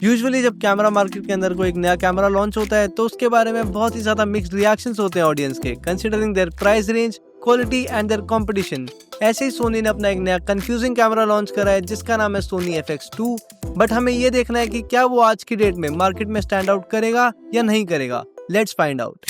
Usually जब camera market के अंदर कोई एक नया कैमरा लॉन्च होता है तो उसके बारे में बहुत ही ज्यादा मिक्स्ड रिएक्शंस होते हैं ऑडियंस के, considering their price range, quality and their competition. ऐसे ही सोनी ने अपना एक नया कंफ्यूजिंग कैमरा लॉन्च करा है जिसका नाम है सोनी FX2। बट हमें ये देखना है कि क्या वो आज की डेट में मार्केट में स्टैंड आउट करेगा या नहीं करेगा। Let's find out.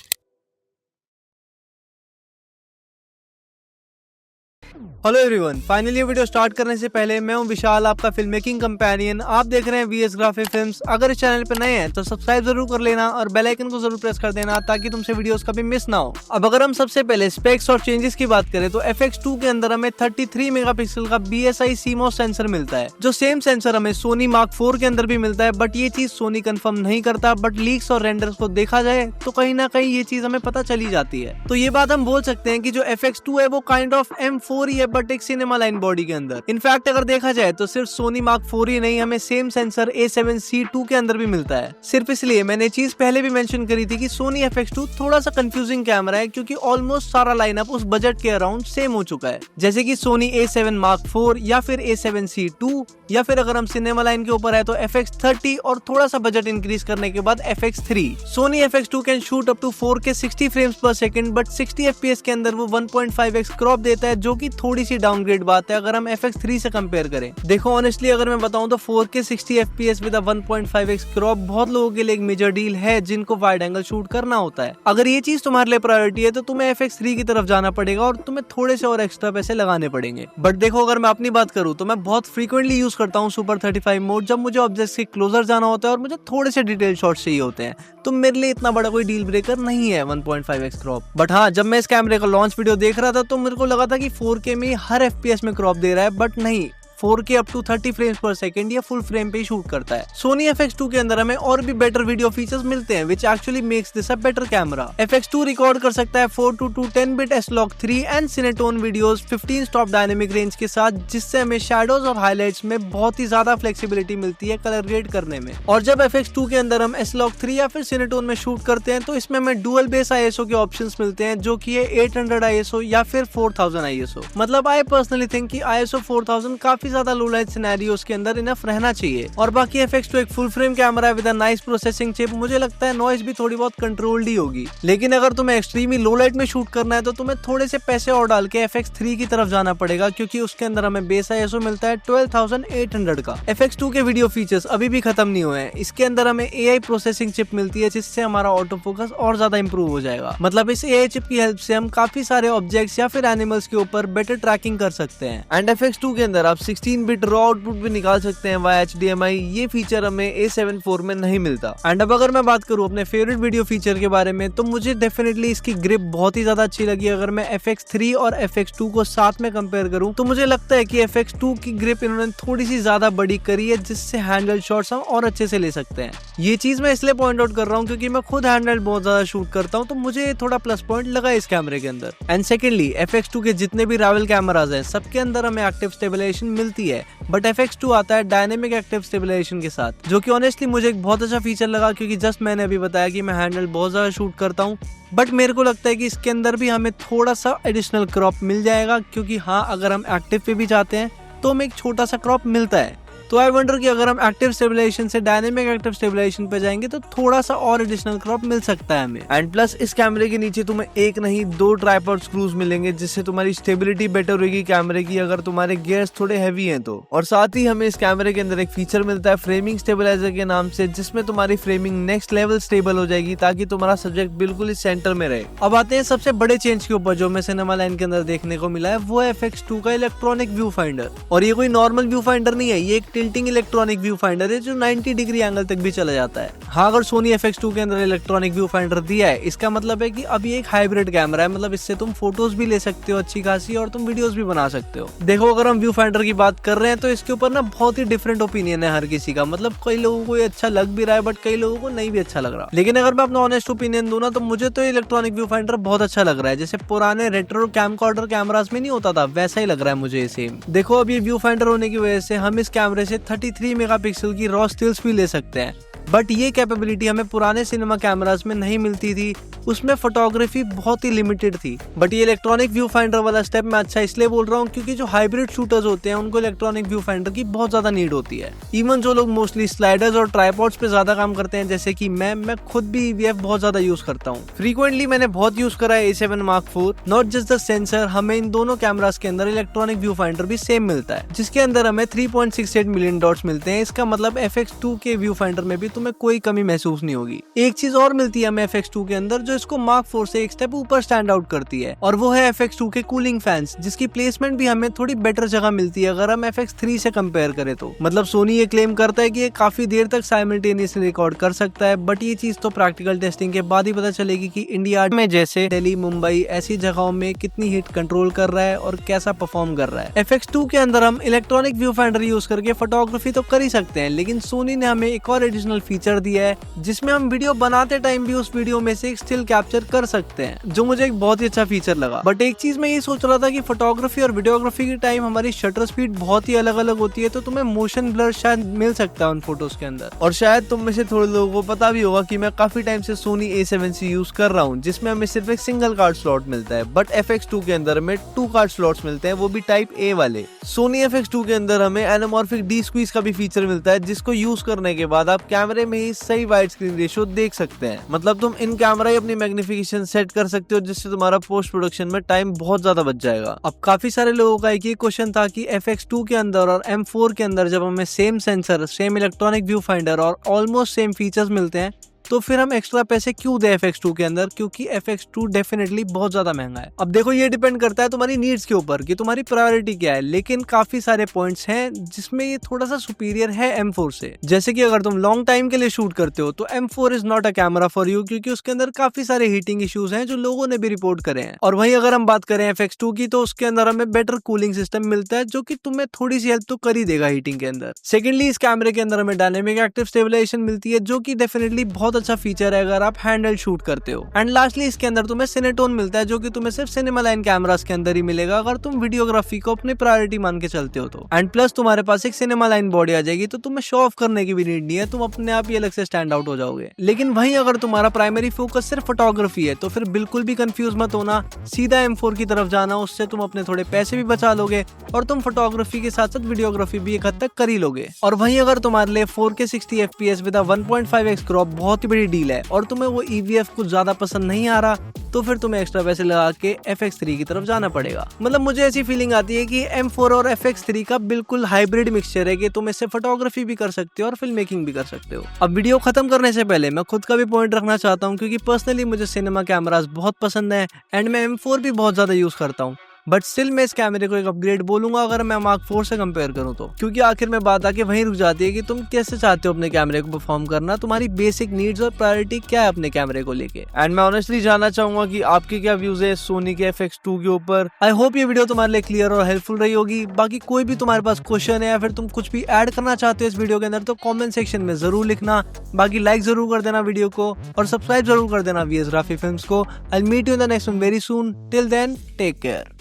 Hello everyone, finally video start करने से पहले मैं हूं विशाल, आपका फिल्म मेकिंग कंपेनियन। आप देख रहे हैं VS ग्राफिक फिल्म्स। अगर इस चैनल पे नए हैं तो सब्सक्राइब जरूर कर लेना और बेल आइकन को जरूर प्रेस कर देना ताकि तुमसे वीडियोस कभी मिस ना हो। अब अगर हम सबसे पहले स्पेक्स और चेंजेस की बात करें तो FX2 के अंदर हमें 33 मेगापिक्सल का BSI CMOS सेंसर मिलता है, जो सेम सेंसर हमें सोनी Mark 4 के अंदर भी मिलता है। बट ये चीज सोनी कंफर्म नहीं करता, बट लीक्स और रेंडर्स को देखा जाए तो कहीं ना कहीं ये चीज हमें पता चली जाती है। तो ये बात हम बोल सकते हैं कि जो FX2 है वो काइंड ऑफ M4 ही है, बट एक सिनेमा लाइन बॉडी के अंदर। इनफैक्ट अगर देखा जाए तो सिर्फ सोनी Mark 4 ही नहीं, हमें सेम सेंसर A7C2 के अंदर भी मिलता है। सिर्फ इसलिए मैंने चीज पहले भी मेंशन करी थी कि सोनी FX2 थोड़ा सा कंफ्यूजिंग कैमरा है, क्योंकि ऑलमोस्ट सारा लाइनअप उस बजट के अराउंड सेम हो चुका है, जैसे कि सोनी A7 Mark 4 या फिर A7C2, या फिर अगर हम सिनेमा लाइन के ऊपर है तो FX30 और थोड़ा सा बजट इंक्रीज करने के बाद FX3। Sony FX2 can shoot up to 4K 60 frames per second, but 60 FPS के अंदर वो 1.5x क्रॉप देता है, जो कि थोड़ी सी डाउनग्रेड बात है अगर हम FX3 से कंपेयर करें। देखो ऑनेस्टली अगर मैं बताऊं तो 4K 60 FPS with 1.5x crop बहुत लोगों के लिए एक मेजर डील है जिनको वाइड एंगल शूट करना होता है। अगर ये चीज तुम्हारे लिए प्रायोरिटी है तो तुम्हें FX3 की तरफ जाना पड़ेगा और तुम्हें थोड़े से और एक्स्ट्रा पैसे लगाने पड़ेंगे। बट देखो अगर मैं अपनी बात करूं तो मैं बहुत फ्रीक्वेंटली यूज करता हूं सुपर 35 मोड, जब मुझे ऑब्जेक्ट्स के क्लोजर जाना होता है और मुझे थोड़े से डिटेल शॉट्स चाहिए होते हैं, तो मेरे लिए इतना बड़ा कोई डील ब्रेकर नहीं है 1.5x क्रॉप। बट हाँ, जब मैं इस कैमरे का लॉन्च वीडियो देख रहा था तो मेरे को लगा था कि 4K में हर FPS में क्रॉप दे रहा है, बट नहीं, 4K up to 30 frames per second या फुल फ्रेम पे ही शूट करता है। सोनी FX2 के अंदर हमें और भी बेटर वीडियो फीचर्स मिलते हैं, which actually makes this a better camera। FX2 record कर सकता है 422 10-bit S-Log3 and Cinetone videos 15 stop dynamic range के साथ, जिससे हमें शैडोज और हाइलाइट्स में बहुत ही ज्यादा फ्लेक्सिबिलिटी मिलती है कलर ग्रेड करने में। और जब FX2 के अंदर हम S-Log3 या फिर Cinetone में शूट करते हैं तो इसमें हमें डुअल बेस ISO के ऑप्शंस मिलते हैं, जो कि है 800 ISO या फिर 4000 ISO। मतलब आई पर्सनली थिंक कि ISO 4000 काफी ज्यादा लो लाइट सिनेरियोस के अंदर इनफ रहना चाहिए। और बाकी FX2 एक full frame camera with a nice processing chip, मुझे लगता है नॉइज भी थोड़ी बहुत कंट्रोल्ड ही होगी। लेकिन अगर तुम्हें एक्सट्रीमली लो लाइट में शूट करना है तो तुम्हें थोड़े से पैसे और डाल के FX3 की तरफ जाना पड़ेगा, क्योंकि उसके अंदर हमें बेस ISO मिलता है 12800 का। FX2 के वीडियो फीचर्स अभी भी खत्म नहीं हुए हैं। इसके अंदर हमें AI प्रोसेसिंग चिप मिलती है, जिससे हमारा ऑटो फोकस और ज्यादा इंप्रूव हो जाएगा। मतलब इस AI चिप की हेल्प से हम काफी सारे ऑब्जेक्ट्स या फिर एनिमल्स के ऊपर बेटर ट्रैकिंग कर सकते हैं। एंड FX2 के अंदर आप 16-bit रॉ आउटपुट भी निकाल सकते हैं वाया HDMI। ये फीचर हमें A7 IV में नहीं मिलता। एंड अब अगर मैं बात करूं अपने फेवरेट वीडियो फीचर के बारे में तो मुझे डेफिनेटली इसकी ग्रिप बहुत ही ज्यादा अच्छी लगी। अगर मैं FX3 और FX2 को साथ में कंपेयर करूं तो मुझे लगता है कि FX2 की ग्रिप इन्होंने थोड़ी सी ज्यादा बड़ी करी है, जिससे हैंडल शॉट्स हम और अच्छे से ले सकते हैं। ये चीज मैं इसलिए पॉइंट आउट कर रहा हूँ क्योंकि मैं खुद हैंडल बहुत ज्यादा शूट करता हूँ, तो मुझे थोड़ा प्लस पॉइंट लगा इस कैमरे के अंदर। एंड सेकेंडली FX2 के जितने भी राइवल कैमराज हैं सबके अंदर हमें एक्टिव स्टेबलाइजेशन मिलती है, बट FX2 आता है डायनेमिक एक्टिव स्टेबलाइजेशन के साथ, जो कि ऑनेस्टली मुझे एक बहुत अच्छा फीचर लगा, क्योंकि जस्ट मैंने अभी बताया कि मैं हैंडल बहुत ज्यादा शूट करता हूँ। बट मेरे को लगता है कि इसके अंदर भी हमें थोड़ा सा एडिशनल क्रॉप मिल जाएगा, क्योंकि हाँ, अगर हम एक्टिव पे भी जाते हैं तो हमें एक छोटा सा क्रॉप मिलता है। तो आई वंडर कि अगर हम एक्टिव स्टेबलाइजेशन से डायनेमिक एक्टिव स्टेबलाइजेशन पे जाएंगे तो थोड़ा सा और एडिशनल क्रॉप मिल सकता है हमें। एंड प्लस इस कैमरे के नीचे तुम्हें एक नहीं 2 ट्राइपॉड स्क्रूज मिलेंगे, जिससे तुम्हारी स्टेबिलिटी बेटर होगी कैमरे की, अगर तुम्हारे गियर्स थोड़े हैवी हैं तो। और साथ ही हमें इस कैमरे के अंदर एक फीचर मिलता है फ्रेमिंग स्टेबलाइजर के नाम से, जिसमें तुम्हारी फ्रेमिंग नेक्स्ट लेवल स्टेबल हो जाएगी, ताकि तुम्हारा सब्जेक्ट बिल्कुल इस सेंटर में रहे। अब आते हैं सबसे बड़े चेंज के ऊपर जो हमें सिनेमा लाइन के अंदर देखने को मिला है, वो है FX2 का इलेक्ट्रॉनिक व्यू फाइंडर। और ये कोई नॉर्मल व्यू फाइंडर नहीं है, ये एक टिल्टिंग इलेक्ट्रॉनिक व्यू फाइंडर है जो 90 डिग्री एंगल तक भी चला जाता है। हाँ, अगर सोनी FX2 के अंदर इलेक्ट्रॉनिक व्यू फाइंडर दिया है, इसका मतलब है कि अब ये एक हाइब्रिड कैमरा है। मतलब इससे तुम फोटोज भी ले सकते हो अच्छी खासी, और तुम वीडियोस भी बना सकते हो। देखो अगर हम व्यू फाइंडर की बात कर रहे हैं तो इसके ऊपर ना बहुत ही डिफरेंट ओपिनियन है हर किसी का। मतलब कई लोगों को ये अच्छा लग भी रहा है, बट कई लोगों को नहीं भी अच्छा लग रहा। लेकिन अगर मैं अपना ऑनेस्ट ओपिनियन दूं ना, तो मुझे तो इलेक्ट्रॉनिक व्यू फाइंडर बहुत अच्छा लग रहा है। जैसे पुराने रेट्रो कैमकॉर्डर कैमरास में नहीं होता था, वैसा ही लग रहा है मुझे सेम। देखो अब ये व्यू फाइंडर होने की वजह से हम इस कैमरे से 33 मेगापिक्सल की रॉ स्टिल्स भी ले सकते हैं, बट ये कैपेबिलिटी हमें पुराने सिनेमा कैमरास में नहीं मिलती थी, उसमें फोटोग्राफी बहुत ही लिमिटेड थी। बट ये इलेक्ट्रॉनिक व्यू फाइंडर वाला स्टेप मैं अच्छा इसलिए बोल रहा हूँ क्योंकि जो हाइब्रिड शूटर्स होते हैं उनको इलेक्ट्रॉनिक व्यू फाइंडर की बहुत ज्यादा नीड होती है। इवन जो लोग मोस्टली स्लाइडर्स और ट्राइपॉड्स पे ज्यादा काम करते हैं जैसे कि मैं खुद भी EVF बहुत ज्यादा यूज करता हूँ। फ्रीक्वेंटली मैंने बहुत यूज करा है A7 Mark IV। Not just the sensor, हमें इन दोनों कैमरास के अंदर इलेक्ट्रॉनिक व्यू फाइंडर भी सेम मिलता है जिसके अंदर हमें 3.68 मिलियन डॉट्स मिलते हैं। इसका मतलब FX2 के व्यू फाइंडर में भी तुम्हें कोई कमी महसूस नहीं होगी। एक चीज और मिलती है हमें FX2 के अंदर जो इसको Mark IV से एक स्टेप ऊपर स्टैंड आउट करती है, और वो है FX2 के कूलिंग फैंस, जिसकी प्लेसमेंट भी हमें थोड़ी बेटर जगह मिलती है अगर हम FX3 से कंपेयर करें तो। मतलब सोनी ये क्लेम करता है कि ये काफी देर तक साइमल्टेनियसली रिकॉर्ड कर सकता है, बट ये चीज तो प्रैक्टिकल टेस्टिंग के बाद ही पता चलेगी कि इंडिया में जैसे दिल्ली, मुंबई ऐसी जगहों में कितनी हीट कंट्रोल कर रहा है और कैसा परफॉर्म कर रहा है। FX2 के अंदर हम इलेक्ट्रॉनिक व्यू फाइंडर यूज करके फोटोग्राफी तो कर ही सकते हैं, लेकिन सोनी ने हमें एक और एडिशनल फीचर दिया है जिसमें हम वीडियो बनाते टाइम भी उस वीडियो में से एक स्टिल कैप्चर कर सकते हैं, जो मुझे एक बहुत ही अच्छा फीचर लगा। बट एक चीज मैं ये सोच रहा था कि फोटोग्राफी और वीडियोग्राफी के टाइम हमारी शटर स्पीड बहुत ही अलग अलग होती है, तो तुम्हें मोशन ब्लर शायद मिल सकता है उन फोटोज के अंदर। और शायद तुम में से थोड़े लोगों को पता भी होगा कि मैं काफी टाइम से सोनी A7C यूज कर रहा हूँ जिसमें हमें सिर्फ एक सिंगल कार्ड स्लॉट मिलता है, बट FX2 के अंदर हमें 2 कार्ड स्लॉट्स मिलते हैं, वो भी टाइप A वाले। सोनी FX2 के अंदर हमें एनामॉर्फिक डी स्क्वीज का भी फीचर मिलता है जिसको यूज करने के बाद आप कैमरे में ही सही वाइड स्क्रीन रेशियो देख सकते हैं। मतलब तुम इन कैमरा ही अपनी मैग्निफिकेशन सेट कर सकते हो जिससे तुम्हारा पोस्ट प्रोडक्शन में टाइम बहुत ज्यादा बच जाएगा। अब काफी सारे लोगों का एक ये क्वेश्चन था कि FX2 के अंदर और M4 के अंदर जब हमें same sensor, same electronic view finder और ऑलमोस्ट सेम फीचर्स मिलते हैं तो फिर हम एक्स्ट्रा पैसे क्यों दे FX2 के अंदर, क्योंकि FX2 डेफिनेटली बहुत ज्यादा महंगा है। अब देखो ये डिपेंड करता है तुम्हारी नीड्स के ऊपर कि तुम्हारी प्रायोरिटी क्या है, लेकिन काफी सारे पॉइंट्स हैं जिसमें ये थोड़ा सा सुपीरियर है M4 से। जैसे कि अगर तुम लॉन्ग टाइम के लिए शूट करते हो तो M4 is not a camera for you, क्योंकि उसके अंदर काफी सारे हीटिंग इश्यूज हैं जो लोगों ने भी रिपोर्ट करे हैं। और वहीं अगर हम बात करें FX2 की तो उसके अंदर हमें बेटर कूलिंग सिस्टम मिलता है जो कि तुम्हें थोड़ी सी हेल्प तो कर ही देगा हीटिंग के अंदर। सेकेंडली इस कैमरे के अंदर हमें डायनेमिक एक्टिव स्टेबलाइजेशन मिलती है जो कि डेफिनेटली बहुत अच्छा फीचर है अगर आप हैंडल शूट करते हो। एंड लास्टली इसके अंदर तुम्हें सिनेटोन मिलता है जो कि तुम्हें सिर्फ सिनेमा लाइन कैमरास के अंदर ही मिलेगा अगर तुम वीडियोग्राफी को अपनी प्रायोरिटी मान के चलते हो तो। एंड प्लस तुम्हारे पास एक सिनेमा लाइन बॉडी आ जाएगी तो तुम्हें शो ऑफ करने की भी नीड नहीं है, तुम अपने आप ही अलग से स्टैंड आउट हो जाओगे। लेकिन वहीं अगर तुम्हारा प्राइमरी फोकस सिर्फ फोटोग्राफी है तो फिर बिल्कुल भी कंफ्यूज मत होना, सीधा M4 की तरफ जाना, उससे तुम अपने थोड़े पैसे भी बचा लोगे और तुम फोटोग्राफी के साथ साथ वीडियोग्राफी भी एक हद तक कर ही लोगे। और वहीं अगर तुम्हारे लिए 4K 60 FPS with 1.5x crop बहुत ही बड़ी डील है और तुम्हें वो EVF कुछ ज्यादा पसंद नहीं आ रहा तो फिर तुम्हें एक्स्ट्रा पैसे लगा के FX3 की तरफ जाना पड़ेगा। मतलब मुझे ऐसी फीलिंग आती है कि M4 और FX3 का बिल्कुल हाइब्रिड मिक्सचर है कि तुम इससे फोटोग्राफी भी कर सकते हो और फिल्म मेकिंग भी कर सकते हो। अब वीडियो खत्म करने से पहले मैं खुद का भी पॉइंट रखना चाहता हूँ क्योंकि पर्सनली मुझे सिनेमा कैमरास बहुत पसंद है एंड मैं M4 भी बहुत ज्यादा यूज करता हूँ, बट स्टिल मैं इस कैमरे को एक अपग्रेड बोलूंगा अगर मैं Mark IV से कंपेयर करूं तो, क्योंकि आखिर में बात आके वहीं रुक जाती है कि तुम कैसे चाहते हो अपने कैमरे को परफॉर्म करना, तुम्हारी बेसिक नीड्स और प्रायोरिटी क्या है अपने कैमरे को लेके। एंड मैं ऑनेस्टली जानना चाहूंगा कि आपके क्या व्यूज है सोनी के FX2 के ऊपर। आई होप ये वीडियो तुम्हारे लिए क्लियर और हेल्पफुल रही होगी। बाकी कोई भी तुम्हारे पास क्वेश्चन है या फिर तुम कुछ भी ऐड करना चाहते हो इस वीडियो के अंदर तो कॉमेंट सेक्शन में जरूर लिखना। बाकी लाइक जरूर कर देना वीडियो को और सब्सक्राइब जरूर कर देना VS ग्राफी फिल्म्स को। I will meet you in the next one very soon. Till then take care.